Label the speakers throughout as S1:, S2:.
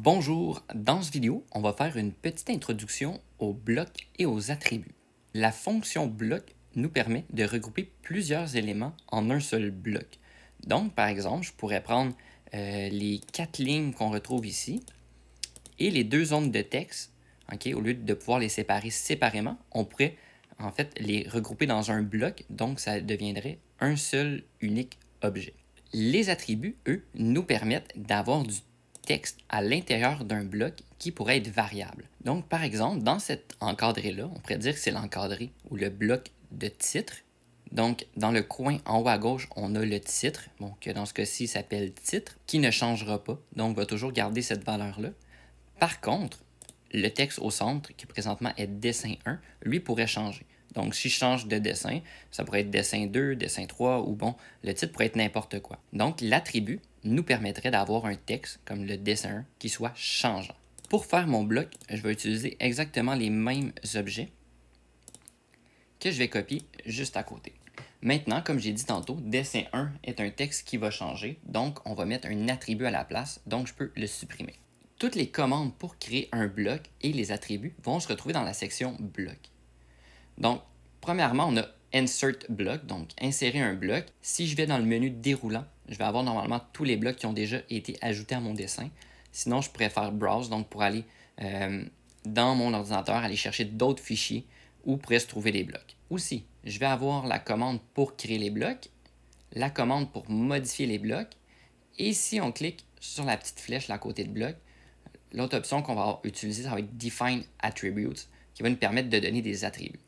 S1: Bonjour, dans cette vidéo, on va faire une petite introduction aux blocs et aux attributs. La fonction bloc nous permet de regrouper plusieurs éléments en un seul bloc. Donc, par exemple, je pourrais prendre les 4 lignes qu'on retrouve ici et les 2 zones de texte. Au lieu de pouvoir les séparer séparément, on pourrait en fait les regrouper dans un bloc, donc ça deviendrait un seul unique objet. Les attributs, eux, nous permettent d'avoir du texte à l'intérieur d'un bloc qui pourrait être variable. Donc, par exemple, dans cet encadré-là, on pourrait dire que c'est l'encadré ou le bloc de titre. Donc, dans le coin en haut à gauche, on a le titre, que dans ce cas-ci s'appelle titre, qui ne changera pas, donc on va toujours garder cette valeur-là. Par contre, le texte au centre, qui présentement est dessin 1, lui pourrait changer. Donc, si je change de dessin, ça pourrait être dessin 2, dessin 3, ou le titre pourrait être n'importe quoi. Donc, l'attribut nous permettrait d'avoir un texte, comme le dessin 1, qui soit changeant. Pour faire mon bloc, je vais utiliser exactement les mêmes objets que je vais copier juste à côté. Maintenant, comme j'ai dit tantôt, dessin 1 est un texte qui va changer, donc on va mettre un attribut à la place, donc je peux le supprimer. Toutes les commandes pour créer un bloc et les attributs vont se retrouver dans la section bloc. Donc, premièrement, on a Insert bloc, donc insérer un bloc. Si je vais dans le menu déroulant, je vais avoir normalement tous les blocs qui ont déjà été ajoutés à mon dessin. Sinon, je pourrais faire Browse, donc pour aller dans mon ordinateur, aller chercher d'autres fichiers où pourraient se trouver les blocs. Aussi, je vais avoir la commande pour créer les blocs, la commande pour modifier les blocs, et si on clique sur la petite flèche là, à côté de bloc, l'autre option qu'on va utiliser, ça va être Define Attributes, qui va nous permettre de donner des attributs.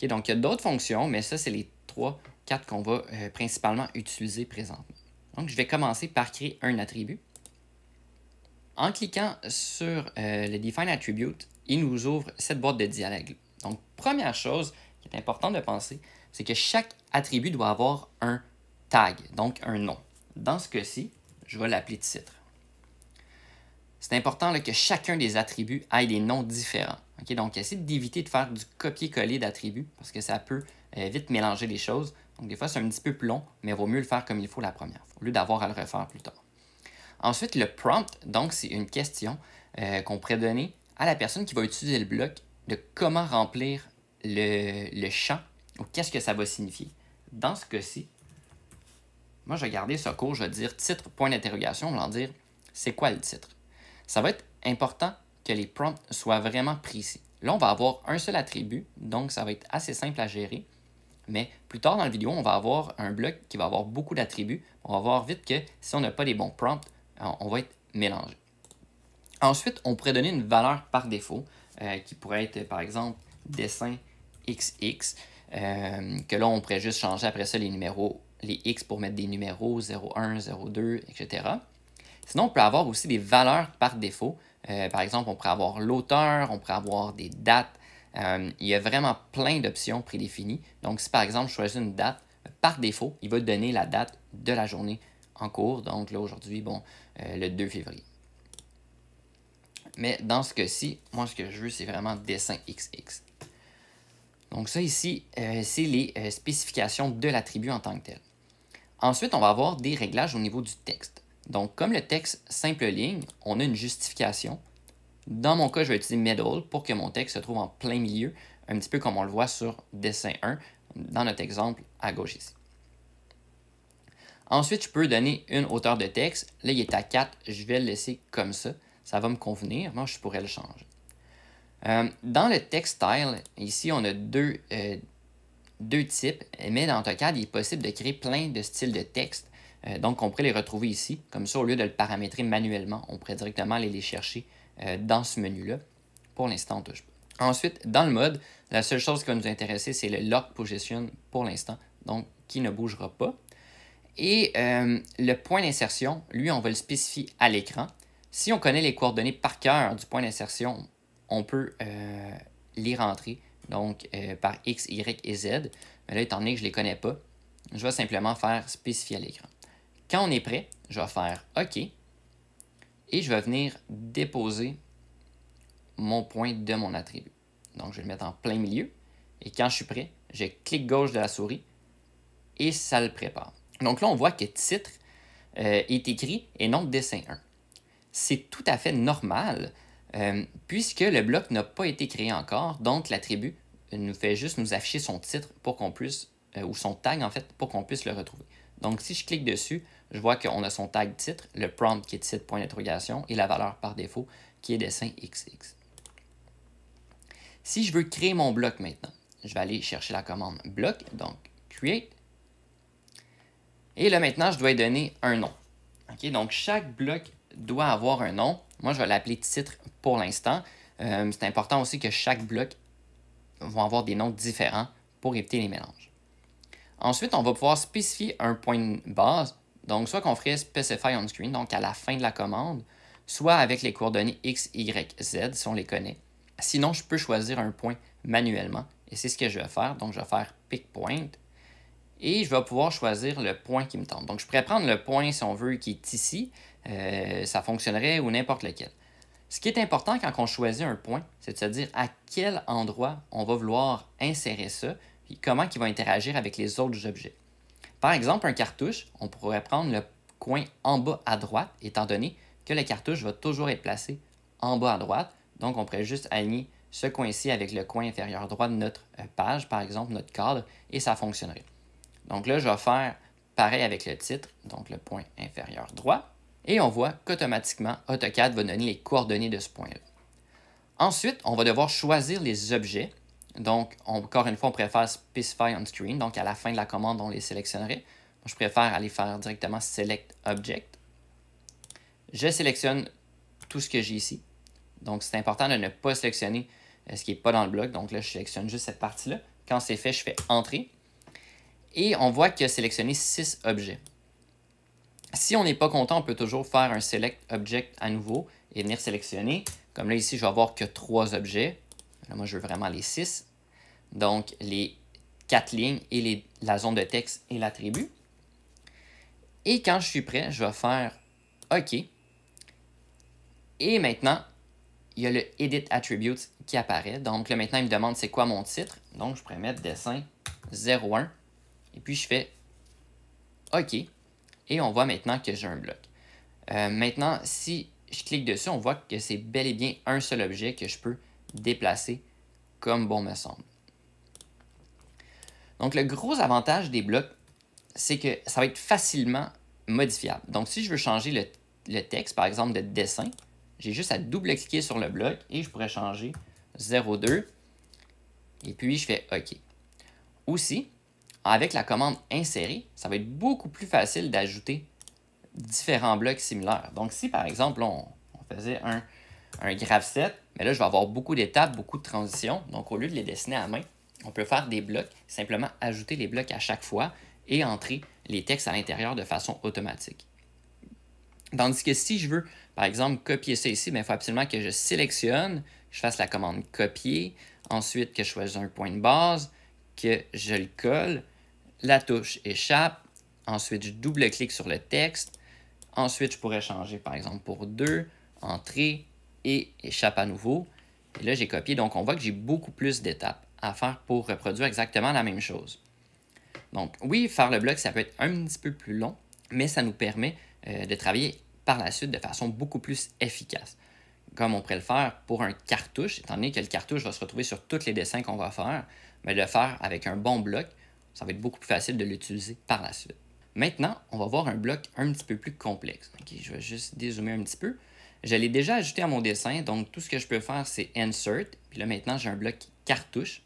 S1: Donc, il y a d'autres fonctions, mais ça, c'est les 3-4 qu'on va principalement utiliser présentement. Donc, je vais commencer par créer un attribut. En cliquant sur le Define Attribute, il nous ouvre cette boîte de dialogue. Donc, première chose qui est importante de penser, c'est que chaque attribut doit avoir un tag, donc un nom. Dans ce cas-ci, je vais l'appeler titre. C'est important que chacun des attributs ait des noms différents. Donc, essayez d'éviter de faire du copier-coller d'attributs parce que ça peut vite mélanger les choses. Donc, des fois, c'est un petit peu plus long, mais il vaut mieux le faire comme il faut la première fois, au lieu d'avoir à le refaire plus tard. Ensuite, le prompt, donc, c'est une question qu'on pourrait donner à la personne qui va utiliser le bloc de comment remplir le champ ou qu'est-ce que ça va signifier. Dans ce cas-ci, moi, je vais garder ce cours, je vais dire titre, point d'interrogation, on va en dire c'est quoi le titre. Ça va être important que les prompts soient vraiment précis. Là, on va avoir un seul attribut, donc ça va être assez simple à gérer. Mais plus tard dans la vidéo, on va avoir un bloc qui va avoir beaucoup d'attributs. On va voir vite que si on n'a pas les bons prompts, on va être mélangé. Ensuite, on pourrait donner une valeur par défaut qui pourrait être, par exemple, dessin XX, que là, on pourrait juste changer après ça les numéros, les X pour mettre des numéros 01, 02, etc. Sinon, on peut avoir aussi des valeurs par défaut. Par exemple, on pourrait avoir l'auteur, on pourrait avoir des dates. Il y a vraiment plein d'options prédéfinies. Donc, si par exemple, je choisis une date, par défaut, il va donner la date de la journée en cours. Donc là, aujourd'hui, le 2 février. Mais dans ce cas-ci, moi, ce que je veux, c'est vraiment dessin XX. Donc ça ici, c'est les spécifications de l'attribut en tant que tel. Ensuite, on va avoir des réglages au niveau du texte. Donc, comme le texte simple ligne, on a une justification. Dans mon cas, je vais utiliser middle pour que mon texte se trouve en plein milieu, un petit peu comme on le voit sur dessin 1, dans notre exemple à gauche ici. Ensuite, je peux donner une hauteur de texte. Là, il est à 4, je vais le laisser comme ça. Ça va me convenir. Moi, je pourrais le changer. Dans le text style, ici, on a deux types, mais dans AutoCAD, il est possible de créer plein de styles de texte. Donc, on pourrait les retrouver ici. Comme ça, au lieu de le paramétrer manuellement, on pourrait directement aller les chercher dans ce menu-là. Pour l'instant, on ne touche pas. Ensuite, dans le mode, la seule chose qui va nous intéresser, c'est le Lock Position pour l'instant, donc qui ne bougera pas. Et le point d'insertion, lui, on va le spécifier à l'écran. Si on connaît les coordonnées par cœur du point d'insertion, on peut les rentrer donc par X, Y et Z. Mais là, étant donné que je ne les connais pas, je vais simplement faire spécifier à l'écran. Quand on est prêt, je vais faire OK et je vais venir déposer mon point de mon attribut. Donc, je vais le mettre en plein milieu et quand je suis prêt, je clique gauche de la souris et ça le prépare. Donc là, on voit que titre est écrit et non dessin 1. c'est tout à fait normal puisque le bloc n'a pas été créé encore, donc l'attribut nous fait juste nous afficher son titre pour qu'on puisse, ou son tag en fait, pour qu'on puisse le retrouver. Donc si je clique dessus, je vois qu'on a son tag titre, le prompt qui est titre point d'interrogation et la valeur par défaut qui est dessin XX. Si je veux créer mon bloc maintenant, je vais aller chercher la commande bloc, donc create. Et là maintenant, je dois lui donner un nom. Okay? Donc chaque bloc doit avoir un nom. Moi, je vais l'appeler titre pour l'instant. C'est important aussi que chaque bloc va avoir des noms différents pour éviter les mélanges. Ensuite, on va pouvoir spécifier un point de base. Donc, soit qu'on ferait specify on screen, donc à la fin de la commande, soit avec les coordonnées X, Y, Z, si on les connaît. Sinon, je peux choisir un point manuellement. Et c'est ce que je vais faire. Donc, je vais faire pick point. Et je vais pouvoir choisir le point qui me tente. Donc, je pourrais prendre le point, si on veut, qui est ici. Ça fonctionnerait ou n'importe lequel. Ce qui est important quand on choisit un point, c'est de se dire à quel endroit on va vouloir insérer ça et comment il va interagir avec les autres objets. Par exemple, un cartouche, on pourrait prendre le coin en bas à droite, étant donné que le cartouche va toujours être placé en bas à droite. Donc, on pourrait juste aligner ce coin-ci avec le coin inférieur droit de notre page, par exemple, notre cadre, et ça fonctionnerait. Donc là, je vais faire pareil avec le titre, donc le point inférieur droit. Et on voit qu'automatiquement, AutoCAD va donner les coordonnées de ce point-là. Ensuite, on va devoir choisir les objets. Donc, encore une fois, on préfère Specify on Screen. Donc, à la fin de la commande, on les sélectionnerait. Je préfère aller faire directement Select Object. Je sélectionne tout ce que j'ai ici. Donc, c'est important de ne pas sélectionner ce qui n'est pas dans le bloc. Donc là, je sélectionne juste cette partie-là. Quand c'est fait, je fais Entrée. Et on voit qu'il a sélectionné 6 objets. Si on n'est pas content, on peut toujours faire un Select Object à nouveau et venir sélectionner. Comme là, ici, je vais avoir que 3 objets. Là, moi, je veux vraiment les 6. Donc, les 4 lignes et la zone de texte et l'attribut. Et quand je suis prêt, je vais faire OK. Et maintenant, il y a le Edit Attributes qui apparaît. Donc là, maintenant, il me demande c'est quoi mon titre. Donc, je pourrais mettre dessin 01. Et puis, je fais OK. Et on voit maintenant que j'ai un bloc. Maintenant, si je clique dessus, on voit que c'est bel et bien un seul objet que je peux déplacer comme bon me semble. Donc, le gros avantage des blocs, c'est que ça va être facilement modifiable. Donc, si je veux changer le texte, par exemple, de dessin, j'ai juste à double-cliquer sur le bloc et je pourrais changer 02. Et puis, je fais OK. Aussi, avec la commande insérer, ça va être beaucoup plus facile d'ajouter différents blocs similaires. Donc, si par exemple, on faisait un graph set, mais là, je vais avoir beaucoup d'étapes, beaucoup de transitions. Donc, au lieu de les dessiner à main, on peut faire des blocs, simplement ajouter les blocs à chaque fois et entrer les textes à l'intérieur de façon automatique. Tandis que si je veux, par exemple, copier ça ici, il faut absolument que je sélectionne, je fasse la commande copier, ensuite que je choisisse un point de base, que je le colle, la touche échappe, ensuite je double-clique sur le texte, ensuite je pourrais changer par exemple pour 2, entrée et échappe à nouveau. Et là j'ai copié, donc on voit que j'ai beaucoup plus d'étapes à faire pour reproduire exactement la même chose. Donc oui, faire le bloc ça peut être un petit peu plus long, mais ça nous permet de travailler par la suite de façon beaucoup plus efficace. Comme on pourrait le faire pour un cartouche, étant donné que le cartouche va se retrouver sur tous les dessins qu'on va faire, mais le faire avec un bon bloc, ça va être beaucoup plus facile de l'utiliser par la suite. Maintenant, on va voir un bloc un petit peu plus complexe. Okay, je vais juste dézoomer un petit peu. Je l'ai déjà ajouté à mon dessin, donc tout ce que je peux faire, c'est Insert. Puis là, maintenant, j'ai un bloc cartouche.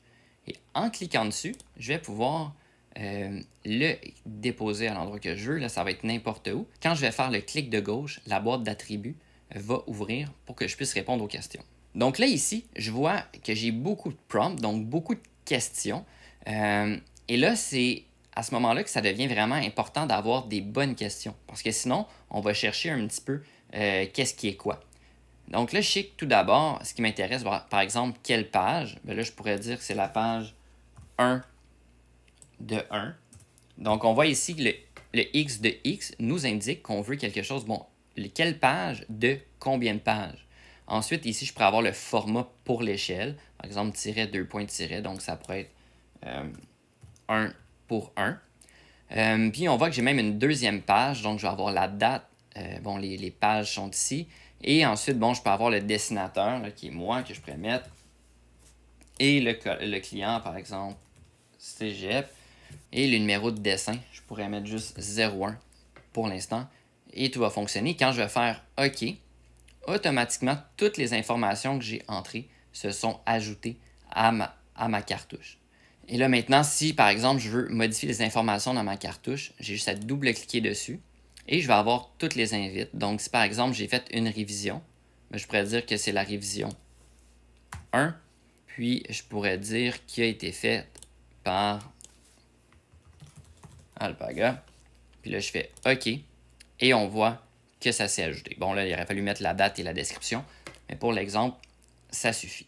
S1: Et en cliquant dessus, je vais pouvoir le déposer à l'endroit que je veux. Là, ça va être n'importe où. Quand je vais faire le clic de gauche, la boîte d'attributs va ouvrir pour que je puisse répondre aux questions. Donc là, ici, je vois que j'ai beaucoup de prompts, donc beaucoup de questions. Et là, c'est à ce moment-là que ça devient vraiment important d'avoir des bonnes questions. Parce que sinon, on va chercher un petit peu qu'est-ce qui est quoi. Donc là, je sais que tout d'abord, ce qui m'intéresse, par exemple, quelle page. Bien là, je pourrais dire que c'est la page 1 de 1. Donc, on voit ici que le X de X nous indique qu'on veut quelque chose, bon, quelle page de combien de pages. Ensuite, ici, je pourrais avoir le format pour l'échelle. Par exemple, tiret, 2 points, tiret. Donc, ça pourrait être 1 pour 1. Puis, on voit que j'ai même une deuxième page. Donc, je vais avoir la date. Bon, les pages sont ici. Et ensuite, bon, je peux avoir le destinateur, là, qui est moi, que je pourrais mettre. Et le client, par exemple, cégep. Et le numéro de dessin, je pourrais mettre juste 01 pour l'instant. Et tout va fonctionner. Quand je vais faire OK, automatiquement, toutes les informations que j'ai entrées se sont ajoutées à ma cartouche. Et là, maintenant, si par exemple, je veux modifier les informations dans ma cartouche, j'ai juste à double-cliquer dessus et je vais avoir toutes les invites. Donc, si par exemple, j'ai fait une révision, je pourrais dire que c'est la révision 1, puis je pourrais dire qui a été faite par Alpaga. Puis là, je fais OK et on voit que ça s'est ajouté. Bon, là, il aurait fallu mettre la date et la description, mais pour l'exemple, ça suffit.